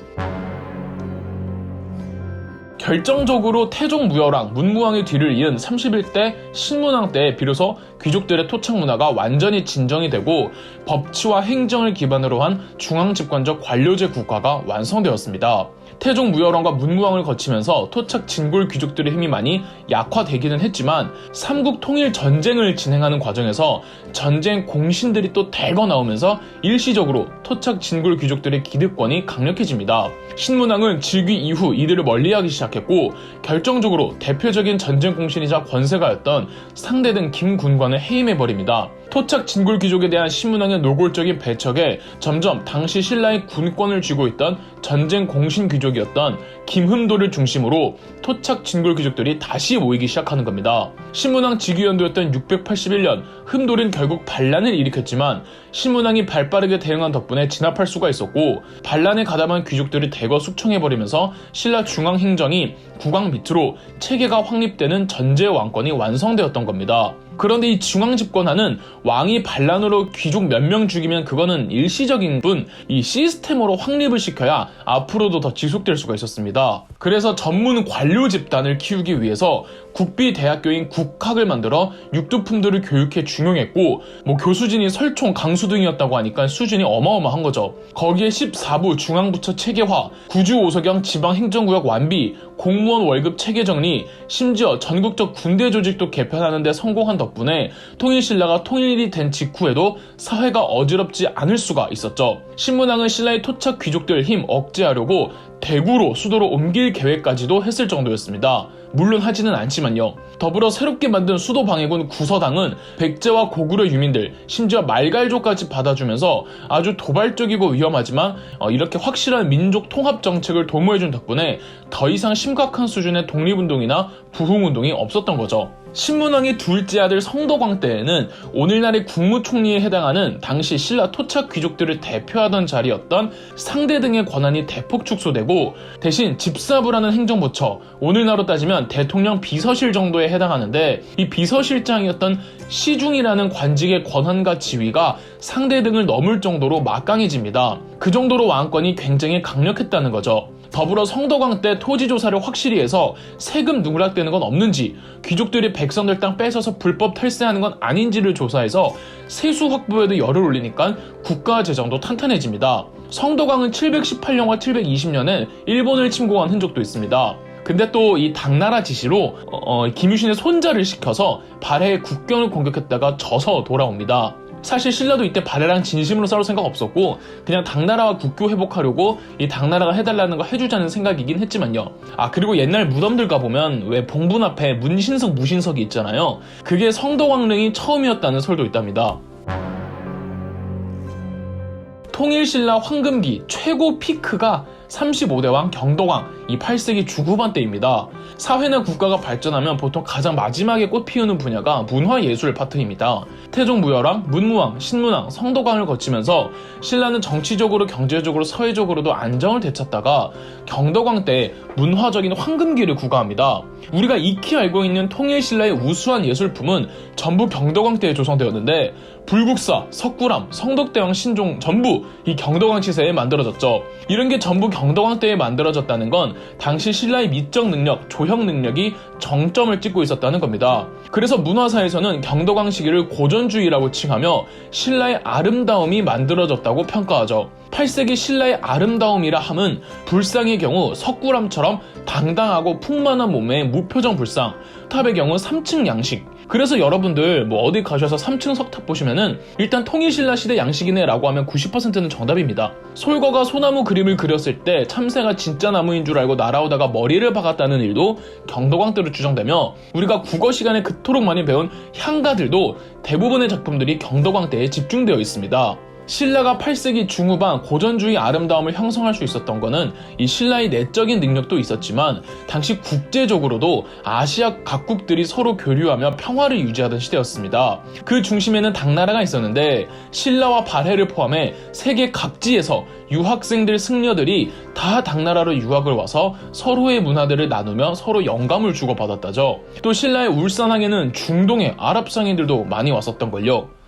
결정적으로 태종 무열왕, 문무왕의 뒤를 이은 31대 신문왕 때에 비로소 귀족들의 토착 문화가 완전히 진정이 되고 법치와 행정을 기반으로 한 중앙집권적 관료제 국가가 완성되었습니다. 태종 무열왕과 문무왕을 거치면서 토착 진골 귀족들의 힘이 많이 약화되기는 했지만 삼국 통일 전쟁을 진행하는 과정에서 전쟁 공신들이 또 대거 나오면서 일시적으로 토착 진골 귀족들의 기득권이 강력해집니다. 신문왕은 즉위 이후 이들을 멀리하기 시작했고 결정적으로 대표적인 전쟁 공신이자 권세가였던 상대등 김군관을 해임해버립니다. 토착 진골 귀족에 대한 신문왕의 노골적인 배척에 점점 당시 신라의 군권을 쥐고 있던 전쟁 공신 귀족이었던 김흠도를 중심으로 토착 진골 귀족들이 다시 모이기 시작하는 겁니다. 신문왕 즉위연도였던 681년 흠돌은 결국 반란을 일으켰지만 신문왕이 발빠르게 대응한 덕분에 진압할 수가 있었고 반란에 가담한 귀족들을 대거 숙청해버리면서 신라 중앙행정이 국왕 밑으로 체계가 확립되는 전제 왕권이 완성되었던 겁니다. 그런데 이 중앙집권하는 왕이 반란으로 귀족 몇 명 죽이면 그거는 일시적인 뿐 이 시스템으로 확립을 시켜야 앞으로도 더 지속될 수가 있었습니다. 그래서 전문 관료 집단을 키우기 위해서 국비대학교인 국학을 만들어 육두품들을 교육해 중용했고 교수진이 설총, 강수 등이었다고 하니까 수준이 어마어마한 거죠. 거기에 14부 중앙부처 체계화, 구주 오서경 지방행정구역 완비, 공무원 월급 체계 정리, 심지어 전국적 군대 조직도 개편하는 데 성공한 덕분에 통일신라가 통일이 된 직후에도 사회가 어지럽지 않을 수가 있었죠. 신문왕은 신라의 토착 귀족들 힘 억제하려고 대구로 수도로 옮길 계획까지도 했을 정도였습니다. 물론 하지는 않지만요. 더불어 새롭게 만든 수도 방해군 구서당은 백제와 고구려 유민들, 심지어 말갈족까지 받아주면서 아주 도발적이고 위험하지만 이렇게 확실한 민족 통합 정책을 도모해준 덕분에 더 이상 심각한 수준의 독립운동이나 부흥운동이 없었던 거죠. 신문왕의 둘째 아들 성덕왕 때에는 오늘날의 국무총리에 해당하는 당시 신라 토착 귀족들을 대표하던 자리였던 상대 등의 권한이 대폭 축소되고 대신 집사부라는 행정부처, 오늘날로 따지면 대통령 비서실 정도에 해당하는데 이 비서실장이었던 시중이라는 관직의 권한과 지위가 상대 등을 넘을 정도로 막강해집니다. 그 정도로 왕권이 굉장히 강력했다는 거죠. 더불어 성덕왕 때 토지 조사를 확실히 해서 세금 누락되는 건 없는지, 귀족들이 백성들 땅 뺏어서 불법 탈세하는 건 아닌지를 조사해서 세수 확보에도 열을 올리니까 국가 재정도 탄탄해집니다. 성덕왕은 718년과 720년에 일본을 침공한 흔적도 있습니다. 근데 또 이 당나라 지시로 김유신의 손자를 시켜서 발해의 국경을 공격했다가 져서 돌아옵니다. 사실 신라도 이때 발해랑 진심으로 싸울 생각 없었고 그냥 당나라와 국교 회복하려고 이 당나라가 해달라는 거 해주자는 생각이긴 했지만요. 그리고 옛날 무덤들 가보면 왜 봉분 앞에 문신석 무신석이 있잖아요. 그게 성덕왕릉이 처음이었다는 설도 있답니다. 통일신라 황금기 최고 피크가 35대 왕 경덕왕, 이 8세기 중후반 때입니다. 사회나 국가가 발전하면 보통 가장 마지막에 꽃 피우는 분야가 문화예술 파트입니다. 태종 무열왕, 문무왕, 신문왕, 성덕왕을 거치면서 신라는 정치적으로, 경제적으로, 사회적으로도 안정을 되찾다가 경덕왕 때 문화적인 황금기를 구가합니다. 우리가 익히 알고 있는 통일신라의 우수한 예술품은 전부 경덕왕 때에 조성되었는데 불국사, 석굴암, 성덕대왕 신종 전부 이 경덕왕 치세에 만들어졌죠. 이런 게 전부 경덕왕 때에 만들어졌다는 건 당시 신라의 미적 능력, 조형 능력이 정점을 찍고 있었다는 겁니다. 그래서 문화사에서는 경덕왕 시기를 고전주의라고 칭하며 신라의 아름다움이 만들어졌다고 평가하죠. 8세기 신라의 아름다움이라 함은 불상의 경우 석굴암처럼 당당하고 풍만한 몸의 무표정 불상, 탑의 경우 3층 양식. 그래서 여러분들 어디 가셔서 3층 석탑 보시면은 일단 통일신라 시대 양식이네 라고 하면 90%는 정답입니다. 솔거가 소나무 그림을 그렸을 때 참새가 진짜 나무인 줄 알고 날아오다가 머리를 박았다는 일도 경덕왕 때로 추정되며 우리가 국어 시간에 그토록 많이 배운 향가들도 대부분의 작품들이 경덕왕 때에 집중되어 있습니다. 신라가 8세기 중후반 고전주의 아름다움을 형성할 수 있었던 것은 이 신라의 내적인 능력도 있었지만 당시 국제적으로도 아시아 각국들이 서로 교류하며 평화를 유지하던 시대였습니다. 그 중심에는 당나라가 있었는데 신라와 발해를 포함해 세계 각지에서 유학생들 승려들이 다 당나라로 유학을 와서 서로의 문화들을 나누며 서로 영감을 주고받았다죠. 또 신라의 울산항에는 중동의 아랍 상인들도 많이 왔었던걸요.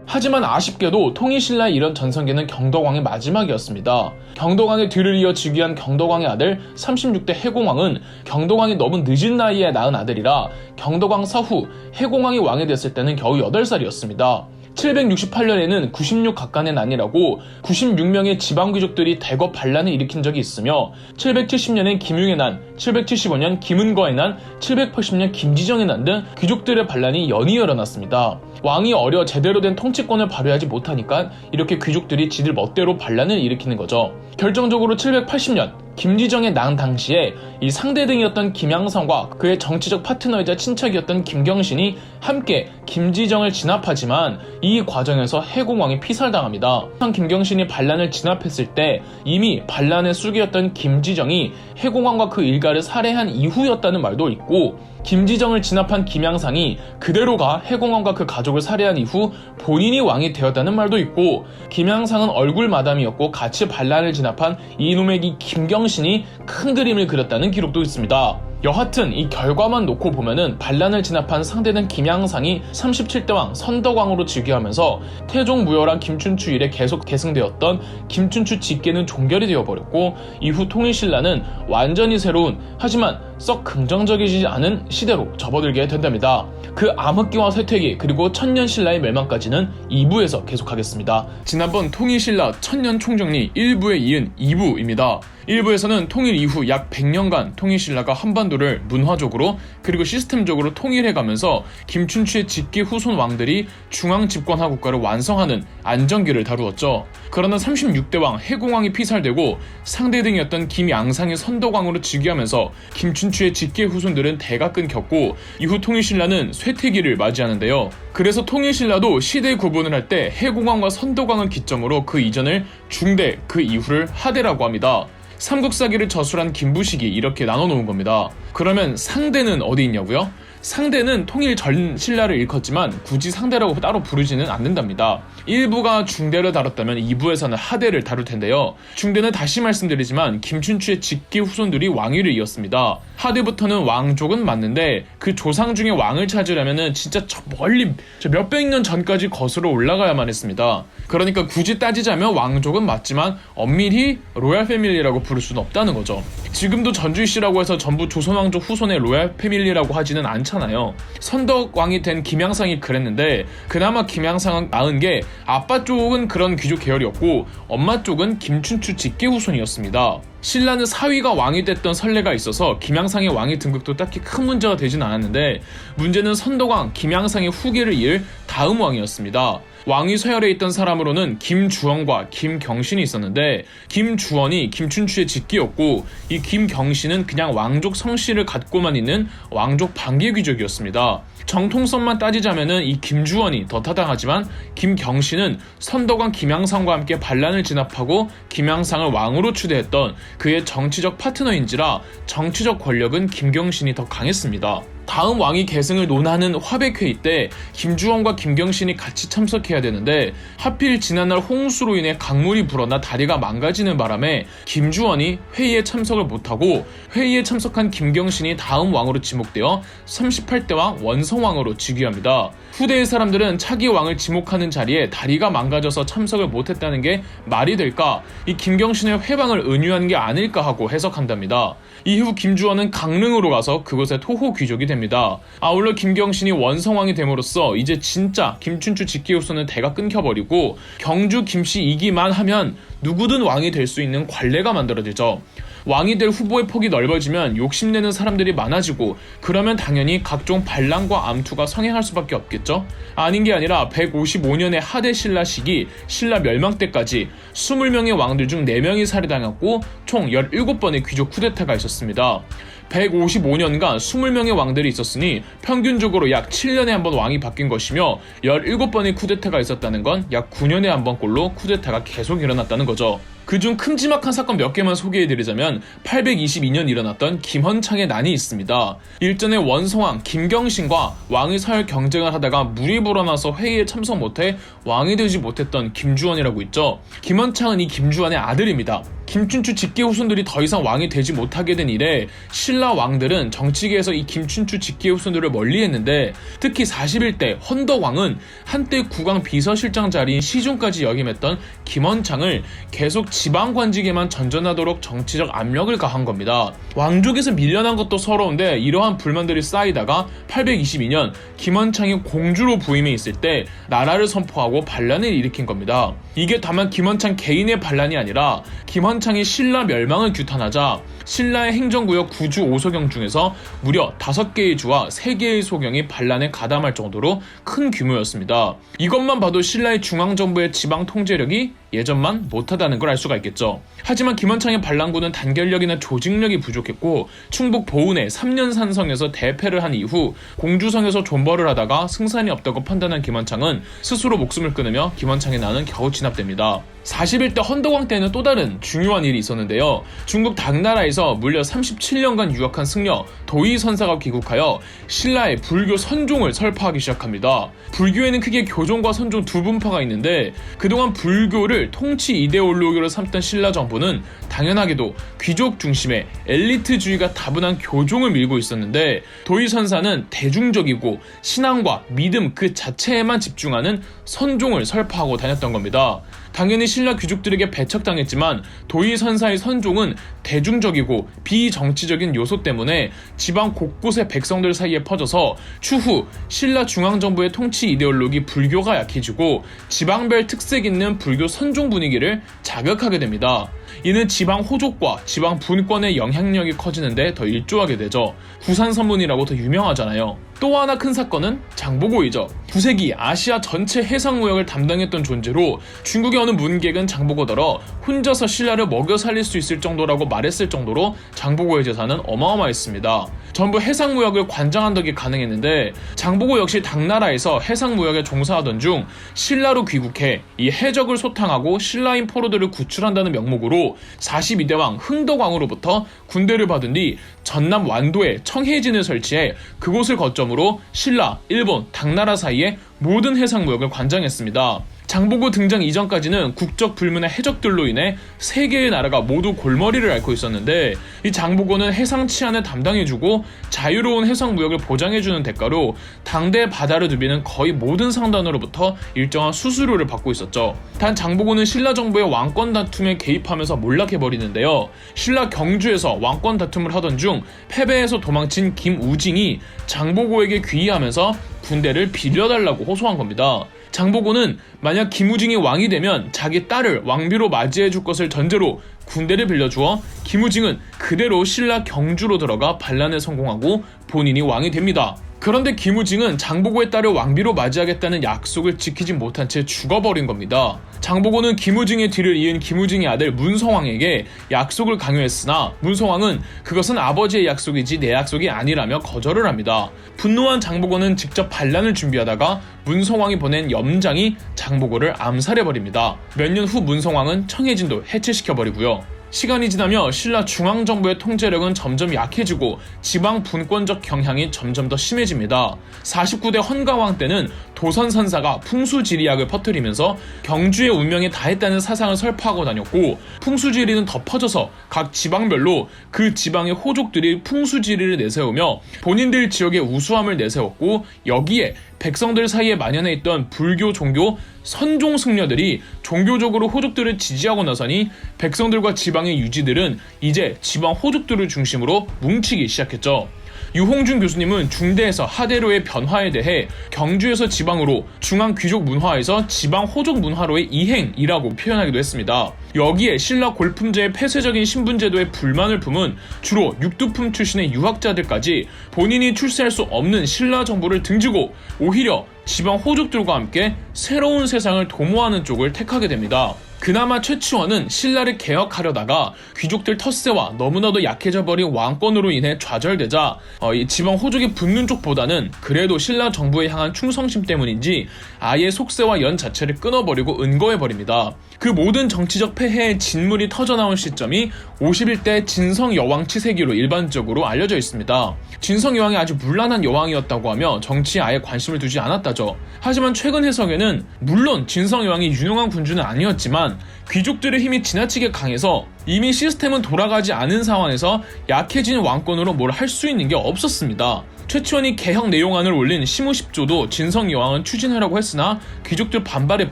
하지만 아쉽게도 통일신라의 이런 전성기는 경덕왕의 마지막이었습니다. 경덕왕의 뒤를 이어 즉위한 경덕왕의 아들 36대 해공왕은 경덕왕이 너무 늦은 나이에 낳은 아들이라 경덕왕 사후 해공왕이 왕이 됐을 때는 겨우 8살이었습니다. 768년에는 96각간의 난이라고 96명의 지방귀족들이 대거 반란을 일으킨 적이 있으며 770년엔 김융의 난, 775년 김은거의 난, 780년 김지정의 난 등 귀족들의 반란이 연이어 일어났습니다. 왕이 어려 제대로 된 통치권을 발휘하지 못하니까 이렇게 귀족들이 지들 멋대로 반란을 일으키는 거죠. 결정적으로 780년 김지정의 난 당시에 이 상대등이었던 김양성과 그의 정치적 파트너이자 친척이었던 김경신이 함께 김지정을 진압하지만 이 과정에서 해공왕이 피살당합니다. 김경신이 반란을 진압했을 때 이미 반란의 쑥이었던 김지정이 해공왕과 그 일가를 살해한 이후였다는 말도 있고, 김지정을 진압한 김양상이 그대로 가 해공왕과 그 가족을 살해한 이후 본인이 왕이 되었다는 말도 있고, 김양상은 얼굴 마담이었고 같이 반란을 진압한 이놈의 김경신이 큰 그림을 그렸다는 기록도 있습니다. 여하튼 이 결과만 놓고 보면은 반란을 진압한 상대는 김양상이 37대 왕 선덕왕으로 즉위하면서 태종 무열한 김춘추 이래 계속 계승되었던 김춘추 직계는 종결이 되어버렸고, 이후 통일신라는 완전히 새로운 하지만 썩 긍정적이지 않은 시대로 접어들게 된답니다. 그 암흑기와 쇠퇴기 그리고 천년신라의 멸망까지는 2부에서 계속하겠습니다. 지난번 통일신라 천년 총정리 1부에 이은 2부입니다. 1부에서는 통일 이후 약 100년간 통일신라가 한반도를 문화적으로 그리고 시스템적으로 통일해가면서 김춘추의 직계 후손 왕들이 중앙 집권화 국가를 완성하는 안정기를 다루었죠. 그러나 36대 왕 해공왕이 피살되고 상대등이었던 김양상이 선덕왕으로 즉위하면서 김춘추의 직계 후손들은 대가 끊겼고, 이후 통일신라는 쇠퇴기를 맞이하는데요. 그래서 통일신라도 시대 구분을 할 때 해공왕과 선덕왕을 기점으로 그 이전을 중대, 그 이후를 하대라고 합니다. 삼국사기를 저술한 김부식이 이렇게 나눠놓은 겁니다. 그러면 상대는 어디 있냐고요? 상대는 통일 전 신라를 일컫지만 굳이 상대라고 따로 부르지는 않는답니다. 1부가 중대를 다뤘다면 2부에서는 하대를 다룰 텐데요. 중대는 다시 말씀드리지만 김춘추의 직계 후손들이 왕위를 이었습니다. 하대부터는 왕족은 맞는데 그 조상 중에 왕을 찾으려면 진짜 저 멀리 몇백 년 전까지 거슬러 올라가야만 했습니다. 그러니까 굳이 따지자면 왕족은 맞지만 엄밀히 로얄 패밀리라고 부를 수는 없다는 거죠. 지금도 전주씨라고 해서 전부 조선왕족 후손의 로얄 패밀리라고 하지는 않잖아요. 선덕왕이 된 김양상이 그랬는데 그나마 김양상은 나은 게 아빠 쪽은 그런 귀족 계열이었고 엄마 쪽은 김춘추 직계 후손이었습니다. 신라는 사위가 왕이 됐던 선례가 있어서 김양상의 왕위 등극도 딱히 큰 문제가 되진 않았는데, 문제는 선덕왕 김양상의 후계를 이을 다음 왕이었습니다. 왕위 서열에 있던 사람으로는 김주원과 김경신이 있었는데, 김주원이 김춘추의 직계였고 이 김경신은 그냥 왕족 성씨를 갖고만 있는 왕족 반계 귀족이었습니다. 정통성만 따지자면은 이 김주원이 더 타당하지만 김경신은 선덕왕 김양상과 함께 반란을 진압하고 김양상을 왕으로 추대했던 그의 정치적 파트너인지라 정치적 권력은 김경신이 더 강했습니다. 다음 왕위 계승을 논하는 화백회의 때 김주원과 김경신이 같이 참석해야 되는데 하필 지난날 홍수로 인해 강물이 불어나 다리가 망가지는 바람에 김주원이 회의에 참석을 못하고 회의에 참석한 김경신이 다음 왕으로 지목되어 38대 왕 원성왕으로 즉위합니다. 후대의 사람들은 차기 왕을 지목하는 자리에 다리가 망가져서 참석을 못했다는 게 말이 될까? 이 김경신의 회방을 은유한 게 아닐까 하고 해석한답니다. 이후 김주원은 강릉으로 가서 그곳의 토호 귀족이 됩니다. 아울러 김경신이 원성왕이 됨으로써 이제 진짜 김춘추 직계 후손은 대가 끊겨버리고 경주 김씨 이기만 하면 누구든 왕이 될 수 있는 관례가 만들어지죠. 왕이 될 후보의 폭이 넓어지면 욕심내는 사람들이 많아지고 그러면 당연히 각종 반란과 암투가 성행할 수밖에 없겠죠. 아닌 게 아니라 155년의 하대 신라 시기 신라 멸망 때까지 20명의 왕들 중 4명이 살해당했고 총 17번의 귀족 쿠데타가 있었습니다. 155년간 20명의 왕들이 있었으니 평균적으로 약 7년에 한 번 왕이 바뀐 것이며 17번의 쿠데타가 있었다는 건 약 9년에 한 번꼴로 쿠데타가 계속 일어났다는 거죠. 그중 큼지막한 사건 몇 개만 소개해드리자면 822년 일어났던 김헌창의 난이 있습니다. 일전에 원성왕 김경신과 왕의 서열 경쟁을 하다가 물이 불어나서 회의에 참석 못해 왕이 되지 못했던 김주원이라고 있죠. 김헌창은 이 김주원의 아들입니다. 김춘추 직계 후손들이 더 이상 왕이 되지 못하게 된 이래 신라 왕들은 정치계에서 이 김춘추 직계 후손들을 멀리했는데, 특히 41대 헌덕왕은 한때 국왕 비서실장 자리인 시중까지 역임했던 김헌창을 계속 지방관직에만 전전하도록 정치적 압력을 가한 겁니다. 왕족에서 밀려난 것도 서러운데 이러한 불만들이 쌓이다가 822년 김헌창이 공주로 부임해 있을 때 나라를 선포하고 반란을 일으킨 겁니다. 이게 다만 김헌창 개인의 반란이 아니라 김헌창이 신라 멸망을 규탄하자 신라의 행정구역 9주 5소경 중에서 무려 5개의 주와 3개의 소경이 반란에 가담할 정도로 큰 규모였습니다. 이것만 봐도 신라의 중앙정부의 지방 통제력이 예전만 못하다는 걸 알 수가 있겠죠. 하지만 김헌창의 반란군은 단결력이나 조직력이 부족했고 충북 보은의 3년 산성에서 대패를 한 이후 공주성에서 존버를 하다가 승산이 없다고 판단한 김헌창은 스스로 목숨을 끊으며 김헌창의 난은 겨우 진압됩니다. 41대 헌덕왕 때는 또 다른 중요한 일이 있었는데요. 중국 당나라에서 무려 37년간 유학한 승려 도의선사가 귀국하여 신라의 불교 선종을 설파하기 시작합니다. 불교에는 크게 교종과 선종 두 분파가 있는데, 그동안 불교를 통치 이데올로기로 삼던 신라 정부는 당연하게도 귀족 중심의 엘리트주의가 다분한 교종을 밀고 있었는데, 도의선사는 대중적이고 신앙과 믿음 그 자체에만 집중하는 선종을 설파하고 다녔던 겁니다. 당연히 신라 귀족들에게 배척당했지만 도의선사의 선종은 대중적이고 비정치적인 요소 때문에 지방 곳곳의 백성들 사이에 퍼져서 추후 신라 중앙정부의 통치 이데올로기 불교가 약해지고 지방별 특색 있는 불교 선종 분위기를 자극하게 됩니다. 이는 지방 호족과 지방 분권의 영향력이 커지는데 더 일조하게 되죠. 구산선문이라고 더 유명하잖아요. 또 하나 큰 사건은 장보고이죠. 9세기 아시아 전체 해상무역을 담당했던 존재로 중국의 어느 문객은 장보고더러 혼자서 신라를 먹여 살릴 수 있을 정도라고 말했을 정도로 장보고의 재산은 어마어마했습니다. 전부 해상무역을 관장한 덕에 가능했는데, 장보고 역시 당나라에서 해상무역에 종사하던 중 신라로 귀국해 이 해적을 소탕하고 신라인 포로들을 구출한다는 명목으로 42대 왕 흥덕왕으로부터 군대를 받은 뒤 전남 완도에 청해진을 설치해 그곳을 거점으로 신라, 일본, 당나라 사이에 모든 해상무역을 관장했습니다. 장보고 등장 이전까지는 국적 불문의 해적들로 인해 3개의 나라가 모두 골머리를 앓고 있었는데, 이 장보고는 해상 치안을 담당해주고 자유로운 해상무역을 보장해주는 대가로 당대 바다를 누비는 거의 모든 상단으로부터 일정한 수수료를 받고 있었죠. 단 장보고는 신라 정부의 왕권 다툼에 개입하면서 몰락해버리는데요. 신라 경주에서 왕권 다툼을 하던 중 패배해서 도망친 김우징이 장보고에게 귀의하면서 군대를 빌려달라고 호소한 겁니다. 장보고는 만약 김우징이 왕이 되면 자기 딸을 왕비로 맞이해줄 것을 전제로 군대를 빌려주어 김우징은 그대로 신라 경주로 들어가 반란에 성공하고 본인이 왕이 됩니다. 그런데 김우징은 장보고의 딸을 왕비로 맞이하겠다는 약속을 지키지 못한 채 죽어버린 겁니다. 장보고는 김우징의 뒤를 이은 김우징의 아들 문성왕에게 약속을 강요했으나 문성왕은 그것은 아버지의 약속이지 내 약속이 아니라며 거절을 합니다. 분노한 장보고는 직접 반란을 준비하다가 문성왕이 보낸 염장이 장보고를 암살해버립니다. 몇 년 후 문성왕은 청해진도 해체시켜버리고요. 시간이 지나며 신라 중앙정부의 통제력은 점점 약해지고 지방 분권적 경향이 점점 더 심해집니다. 49대 헌가왕 때는 도선선사가 풍수지리학을 퍼뜨리면서 경주의 운명에 다했다는 사상을 설파하고 다녔고, 풍수지리는 더 퍼져서 각 지방별로 그 지방의 호족들이 풍수지리를 내세우며 본인들 지역의 우수함을 내세웠고, 여기에 백성들 사이에 만연해 있던 불교 종교 선종 승려들이 종교적으로 호족들을 지지하고 나서니 백성들과 지방의 유지들은 이제 지방 호족들을 중심으로 뭉치기 시작했죠. 유홍준 교수님은 중대에서 하대로의 변화에 대해 경주에서 지방으로, 중앙 귀족 문화에서 지방 호족 문화로의 이행이라고 표현하기도 했습니다. 여기에 신라 골품제의 폐쇄적인 신분제도에 불만을 품은 주로 육두품 출신의 유학자들까지 본인이 출세할 수 없는 신라 정부를 등지고 오히려 지방 호족들과 함께 새로운 세상을 도모하는 쪽을 택하게 됩니다. 그나마 최치원은 신라를 개혁하려다가 귀족들 텃세와 너무나도 약해져 버린 왕권으로 인해 좌절되자 이 지방 호족이 붙는 쪽보다는 그래도 신라 정부에 향한 충성심 때문인지 아예 속세와 연 자체를 끊어버리고 은거해버립니다. 그 모든 정치적 폐해의 진물이 터져나온 시점이 51대 진성 여왕 치세기로 일반적으로 알려져 있습니다. 진성 여왕이 아주 문란한 여왕이었다고 하며 정치에 아예 관심을 두지 않았다죠. 하지만 최근 해석에는 물론 진성 여왕이 유능한 군주는 아니었지만 귀족들의 힘이 지나치게 강해서 이미 시스템은 돌아가지 않은 상황에서 약해진 왕권으로 뭘 할 수 있는 게 없었습니다. 최치원이 개혁 내용안을 올린 시무 10조도 진성 여왕은 추진하려고 했으나 귀족들 반발에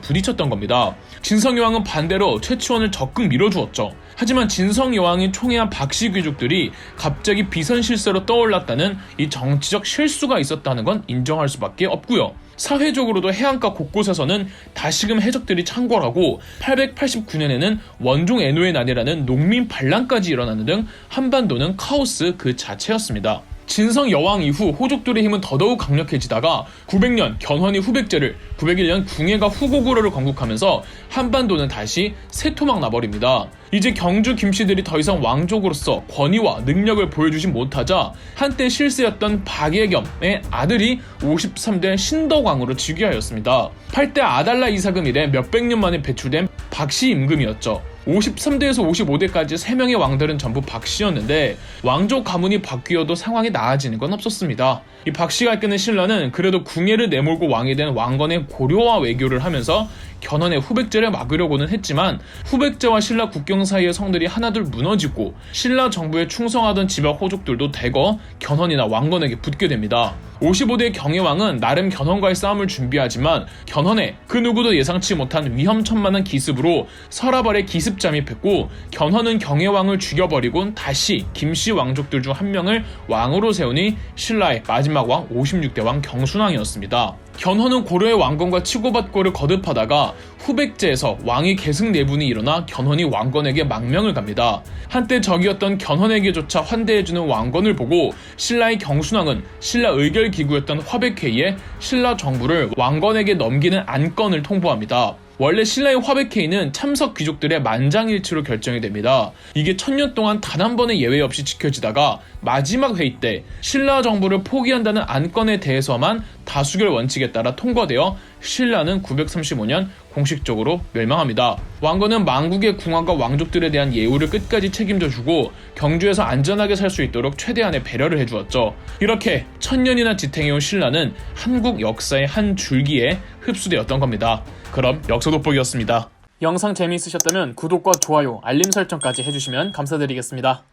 부딪혔던 겁니다. 진성 여왕은 반대로 최치원을 적극 밀어주었죠. 하지만 진성 여왕이 총애한 박씨 귀족들이 갑자기 비선실세로 떠올랐다는 이 정치적 실수가 있었다는 건 인정할 수밖에 없고요. 사회적으로도 해안가 곳곳에서는 다시금 해적들이 창궐하고 889년에는 원종 애노의 난이라는 농민 반란까지 일어나는 등 한반도는 카오스 그 자체였습니다. 진성 여왕 이후 호족들의 힘은 더더욱 강력해지다가 900년 견훤이 후백제를, 901년 궁예가 후고구려를 건국하면서 한반도는 다시 새토막 나버립니다. 이제 경주 김씨들이 더 이상 왕족으로서 권위와 능력을 보여주지 못하자 한때 실세였던 박예겸의 아들이 53대 신덕왕으로 즉위하였습니다. 8대 아달라 이사금 이래 몇백 년 만에 배출된 박씨 임금이었죠. 53대에서 55대까지 3명의 왕들은 전부 박씨였는데 왕족 가문이 바뀌어도 상황이 나아지는 건 없었습니다. 이 박씨가 이끄는 신라는 그래도 궁예를 내몰고 왕이 된 왕건의 고려와 외교를 하면서 견훤의 후백제를 막으려고는 했지만 후백제와 신라 국경 사이의 성들이 하나둘 무너지고 신라 정부에 충성하던 지방 호족들도 대거 견훤이나 왕건에게 붙게 됩니다. 55대 경혜왕은 나름 견훤과의 싸움을 준비하지만 견훤의 그 누구도 예상치 못한 위험천만한 기습으로 서라벌의 기습 잠입했고 견훤은 경혜왕을 죽여버리곤 다시 김씨 왕족들 중 한 명을 왕으로 세우니 신라의 마지막 왕 56대 왕 경순왕이었습니다. 견훤은 고려의 왕건과 치고받고를 거듭하다가 후백제에서 왕위 계승 내분이 일어나 견훤이 왕건에게 망명을 갑니다. 한때 적이었던 견훤에게조차 환대해주는 왕건을 보고 신라의 경순왕은 신라 의결기구였던 화백회의에 신라 정부를 왕건에게 넘기는 안건을 통보합니다. 원래 신라의 화백회의는 참석 귀족들의 만장일치로 결정이 됩니다. 이게 1000년 동안 단 한 번의 예외 없이 지켜지다가 마지막 회의 때 신라 정부를 포기한다는 안건에 대해서만 다수결 원칙에 따라 통과되어 신라는 935년 공식적으로 멸망합니다. 왕건은 만국의 궁왕과 왕족들에 대한 예우를 끝까지 책임져주고 경주에서 안전하게 살 수 있도록 최대한의 배려를 해주었죠. 이렇게 1000년이나 지탱해온 신라는 한국 역사의 한 줄기에 흡수되었던 겁니다. 그럼 역사 돋보기였습니다. 영상 재미있으셨다면 구독과 좋아요, 알림 설정까지 해주시면 감사드리겠습니다.